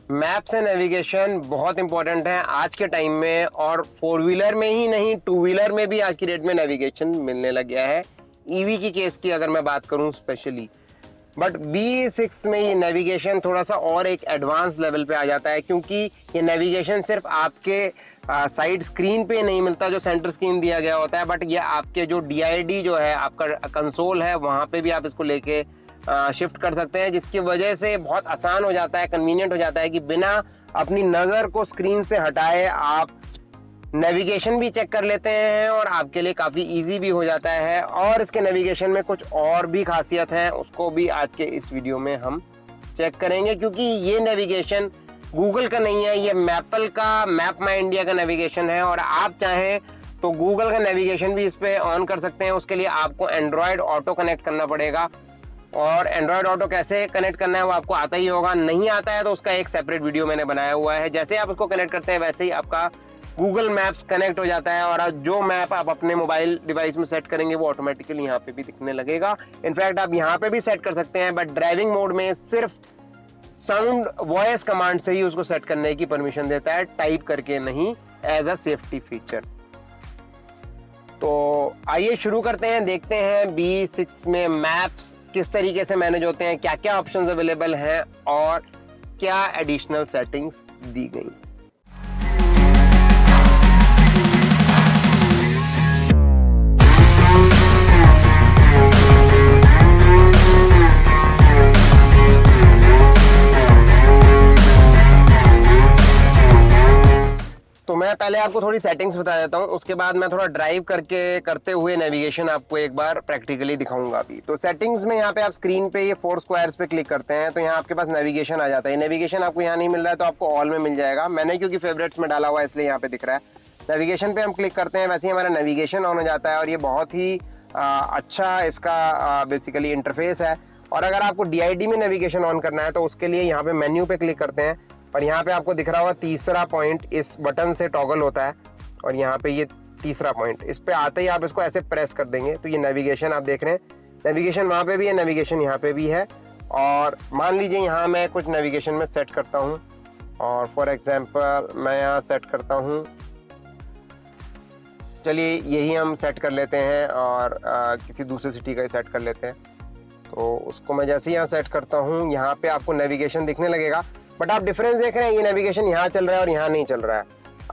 Maps and navigation बहुत important है आज के टाइम में, और फोर व्हीलर में ही नहीं, टू व्हीलर में भी आज की डेट में नेविगेशन मिलने लग गया है। ईवी की केस की अगर मैं बात करूं स्पेशली, बट B6 में ये नेविगेशन थोड़ा सा और एक एडवांस लेवल पे आ जाता है, क्योंकि ये नेविगेशन सिर्फ आपके साइड स्क्रीन पे नहीं मिलता जो सेंटर स्क्रीन दिया गया होता है, बट ये आपके जो DID जो है आपका कंसोल है वहाँ पे भी आप इसको लेके शिफ्ट कर सकते हैं, जिसकी वजह से बहुत आसान हो जाता है, कन्वीनियंट हो जाता है कि बिना अपनी नज़र को स्क्रीन से हटाए आप नेविगेशन भी चेक कर लेते हैं और आपके लिए काफ़ी इजी भी हो जाता है। और इसके नेविगेशन में कुछ और भी खासियत है, उसको भी आज के इस वीडियो में हम चेक करेंगे, क्योंकि ये नेविगेशन गूगल का नहीं है, ये मैपल का मैप माई इंडिया का नेविगेशन है। और आप चाहें तो गूगल का नेविगेशन भी इस पे ऑन कर सकते हैं। उसके लिए आपको एंड्रॉयड ऑटो कनेक्ट करना पड़ेगा, और एंड्रॉयड ऑटो कैसे कनेक्ट करना है वो आपको आता ही होगा। नहीं आता है तो उसका एक सेपरेट वीडियो मैंने बनाया हुआ है। जैसे आप उसको कनेक्ट करते हैं वैसे ही आपका गूगल मैप्स कनेक्ट हो जाता है, और जो मैप आप अपने मोबाइल डिवाइस में सेट करेंगे वो ऑटोमेटिकली यहाँ पे भी दिखने लगेगा। इनफैक्ट आप यहाँ पे भी सेट कर सकते हैं, बट ड्राइविंग मोड में सिर्फ साउंड वॉइस कमांड से ही उसको सेट करने की परमिशन देता है, टाइप करके नहीं, एज अ सेफ्टी फीचर। तो आइए शुरू करते हैं, देखते हैं B6 में मैप्स किस तरीके से मैनेज होते हैं, क्या क्या ऑप्शंस अवेलेबल हैं और क्या एडिशनल सेटिंग्स दी गई। तो मैं पहले आपको थोड़ी सेटिंग्स बता देता हूँ, उसके बाद मैं थोड़ा ड्राइव करके करते हुए नेविगेशन आपको एक बार प्रैक्टिकली दिखाऊंगा अभी। तो सेटिंग्स में यहाँ पे आप स्क्रीन पे ये 4 स्क्वायर्स पे क्लिक करते हैं तो यहाँ आपके पास नेविगेशन आ जाता है। नेविगेशन आपको यहाँ नहीं मिल रहा है तो आपको ऑल में मिल जाएगा। मैंने क्योंकि फेवरेट्स में डाला हुआ है इसलिए यहाँ पे दिख रहा है। नेविगेशन पे हम क्लिक करते हैं, वैसे ही हमारा नेविगेशन ऑन हो जाता है, और ये बहुत ही अच्छा इसका बेसिकली इंटरफेस है। और अगर आपको DID में नेविगेशन ऑन करना है तो उसके लिए यहाँ पे मेन्यू पे क्लिक करते हैं, और यहाँ पे आपको दिख रहा होगा तीसरा पॉइंट इस बटन से टॉगल होता है, और यहाँ पे ये तीसरा पॉइंट, इस पे आते ही आप इसको ऐसे प्रेस कर देंगे तो ये नेविगेशन आप देख रहे हैं, नेविगेशन वहाँ पे भी है, नेविगेशन यहाँ पे भी है। और मान लीजिए यहाँ मैं कुछ नेविगेशन में सेट करता हूँ, और फॉर एग्जांपल मैं यहाँ सेट करता हूँ, चलिए यही हम सेट कर लेते हैं, और किसी दूसरे सिटी का ही सेट कर लेते हैं। तो उसको मैं जैसे ही यहाँ सेट करता हूँ यहाँ पे आपको नेविगेशन दिखने लगेगा, बट आप डिफरेंस देख रहे हैं, ये नेविगेशन यहाँ चल रहा है और यहाँ नहीं चल रहा है।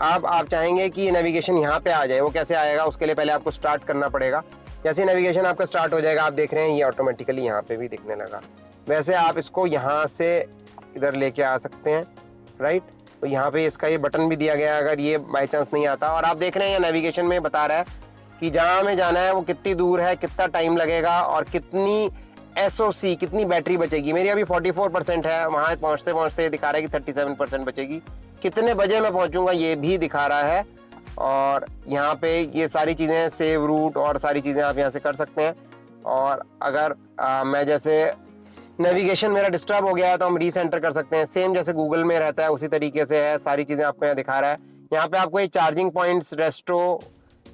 अब आप चाहेंगे कि ये नेविगेशन यहाँ पे आ जाए, वो कैसे आएगा, उसके लिए पहले आपको स्टार्ट करना पड़ेगा। जैसे नेविगेशन आपका स्टार्ट हो जाएगा आप देख रहे हैं ये ऑटोमेटिकली यहाँ पे भी दिखने लगा। वैसे आप इसको यहाँ से इधर लेके आ सकते हैं, राइट। तो यहाँ पे इसका ये बटन भी दिया गया है अगर ये बाई चांस नहीं आता। और आप देख रहे हैं ये नेविगेशन में बता रहा है कि जहाँ हमें जाना है वो कितनी दूर है, कितना टाइम लगेगा, और कितनी SOC कितनी बैटरी बचेगी। मेरी अभी 44% है, वहाँ पहुँचते पहुँचते दिखा रहा है कि 37% बचेगी। कितने बजे मैं पहुँचूंगा ये भी दिखा रहा है। और यहाँ पे ये सारी चीज़ें, सेव रूट और सारी चीज़ें आप यहाँ से कर सकते हैं। और अगर मैं जैसे नेविगेशन मेरा डिस्टर्ब हो गया है तो हम रीसेंटर कर सकते हैं, सेम जैसे गूगल में रहता है उसी तरीके से है। सारी चीज़ें आपको यहाँ दिखा रहा है। यहाँ पे आपको ये चार्जिंग पॉइंट्स, रेस्टो,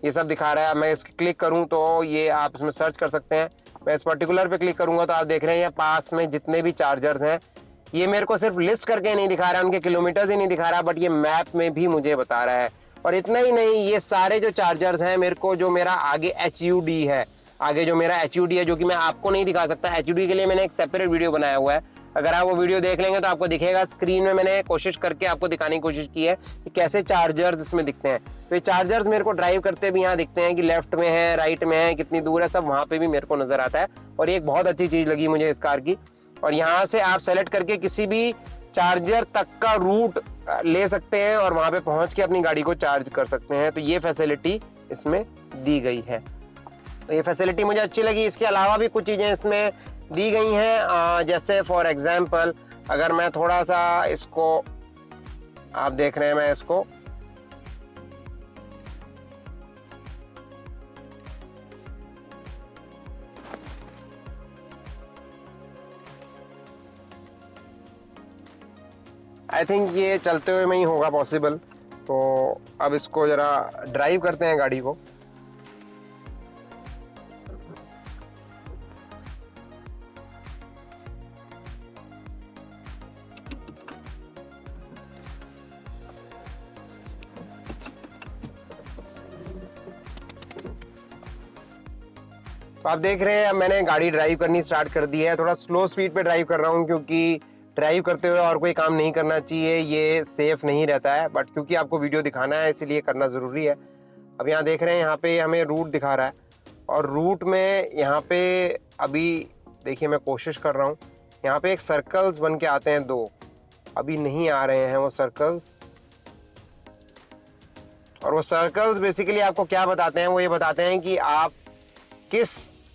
ये सब दिखा रहा है। मैं इसको क्लिक करूँ तो ये आप इसमें सर्च कर सकते हैं। मैं इस पर्टिकुलर पे क्लिक करूंगा तो आप देख रहे हैं ये पास में जितने भी चार्जर्स हैं, ये मेरे को सिर्फ लिस्ट करके नहीं दिखा रहा है, उनके किलोमीटर्स ही नहीं दिखा रहा, बट ये मैप में भी मुझे बता रहा है। और इतना ही नहीं, ये सारे जो चार्जर्स हैं मेरे को, जो मेरा आगे HUD है, आगे जो मेरा HUD है, जो कि मैं आपको नहीं दिखा सकता, HUD के लिए मैंने एक सेपरेट वीडियो बनाया हुआ है। अगर आप वो वीडियो देख लेंगे तो आपको दिखेगा। स्क्रीन में मैंने कोशिश करके आपको दिखाने की कोशिश की है कि कैसे चार्जर्स इसमें दिखते हैं। तो ये चार्जर्स मेरे को ड्राइव करते भी यहाँ दिखते हैं कि लेफ्ट में है, राइट में है, कितनी दूर है, सब वहाँ पे भी मेरे को नजर आता है। और ये एक बहुत अच्छी चीज़ लगी मुझे इस कार की। और यहाँ से आप सेलेक्ट करके किसी भी चार्जर तक का रूट ले सकते हैं और वहाँ पे पहुँच के अपनी गाड़ी को चार्ज कर सकते हैं। तो ये फैसिलिटी इसमें दी गई है, तो ये फैसिलिटी मुझे अच्छी लगी। इसके अलावा भी कुछ चीज़ें इसमें दी गई हैं, जैसे फॉर एग्जांपल अगर मैं थोड़ा सा इसको, आप देख रहे हैं मैं इसको आई थिंक ये चलते हुए में ही होगा पॉसिबल। तो अब इसको ज़रा ड्राइव करते हैं गाड़ी को। तो आप देख रहे हैं अब मैंने गाड़ी ड्राइव करनी स्टार्ट कर दी है। थोड़ा स्लो स्पीड पे ड्राइव कर रहा हूँ क्योंकि ड्राइव करते हुए और कोई काम नहीं करना चाहिए, ये सेफ नहीं रहता है, बट क्योंकि आपको वीडियो दिखाना है इसीलिए करना ज़रूरी है। अब यहाँ देख रहे हैं यहाँ पे हमें रूट दिखा रहा है और रूट में यहाँ पे अभी देखिए मैं कोशिश कर रहा हूँ, यहाँ पे एक सर्कल्स बन के आते हैं 2, अभी नहीं आ रहे हैं वो सर्कल्स। और वो सर्कल्स बेसिकली आपको क्या बताते हैं, वो ये बताते हैं कि आप किस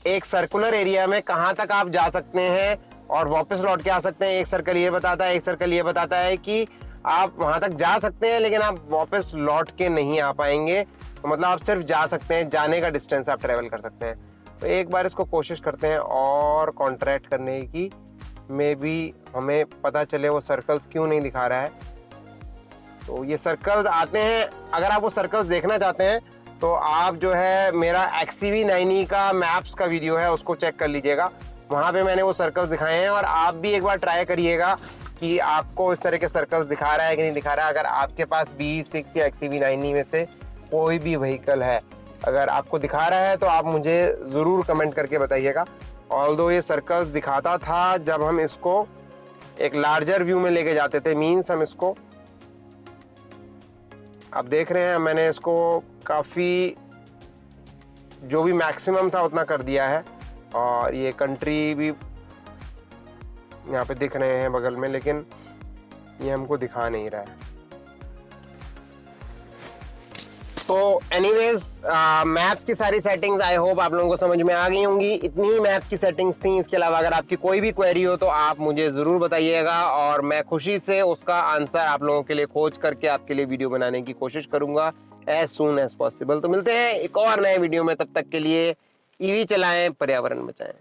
एक सर्कुलर एरिया में कहाँ तक आप जा सकते हैं और वापस लौट के आ सकते हैं। एक सर्कल ये बताता है, एक सर्कल ये बताता है कि आप वहाँ तक जा सकते हैं लेकिन आप वापस लौट के नहीं आ पाएंगे। तो मतलब आप सिर्फ जा सकते हैं, जाने का डिस्टेंस आप ट्रेवल कर सकते हैं। तो एक बार इसको कोशिश करते हैं और कॉन्ट्रैक्ट करने की, मे बी हमें पता चले वो सर्कल्स क्यों नहीं दिखा रहा है। तो ये सर्कल्स आते हैं, अगर आप वो सर्कल्स देखना चाहते हैं तो आप जो है मेरा XCV9E का मैप्स का वीडियो है उसको चेक कर लीजिएगा, वहाँ पे मैंने वो सर्कल्स दिखाए हैं। और आप भी एक बार ट्राई करिएगा कि आपको इस तरह के सर्कल्स दिखा रहा है कि नहीं दिखा रहा है। अगर आपके पास BE6 या XCV9E में से कोई भी व्हीकल है, अगर आपको दिखा रहा है तो आप मुझे ज़रूर कमेंट करके बताइएगा। ऑल्दो ये सर्कल्स दिखाता था जब हम इसको एक लार्जर व्यू में लेके जाते थे, मीन्स हम इसको, आप देख रहे हैं मैंने इसको काफ़ी जो भी मैक्सिमम था उतना कर दिया है। और ये कंट्री भी यहाँ पे दिख रहे हैं बगल में, लेकिन ये हमको दिखा नहीं रहा है। तो एनीवेज मैप्स की सारी सेटिंग्स आई होप आप लोगों को समझ में आ गई होंगी। इतनी ही मैप की सेटिंग्स थी, इसके अलावा अगर आपकी कोई भी क्वेरी हो तो आप मुझे ज़रूर बताइएगा और मैं खुशी से उसका आंसर आप लोगों के लिए खोज करके आपके लिए वीडियो बनाने की कोशिश करूंगा एज सून एज पॉसिबल। तो मिलते हैं एक और नए वीडियो में, तब तक के लिए ईवी चलाएं, पर्यावरण बचाएं।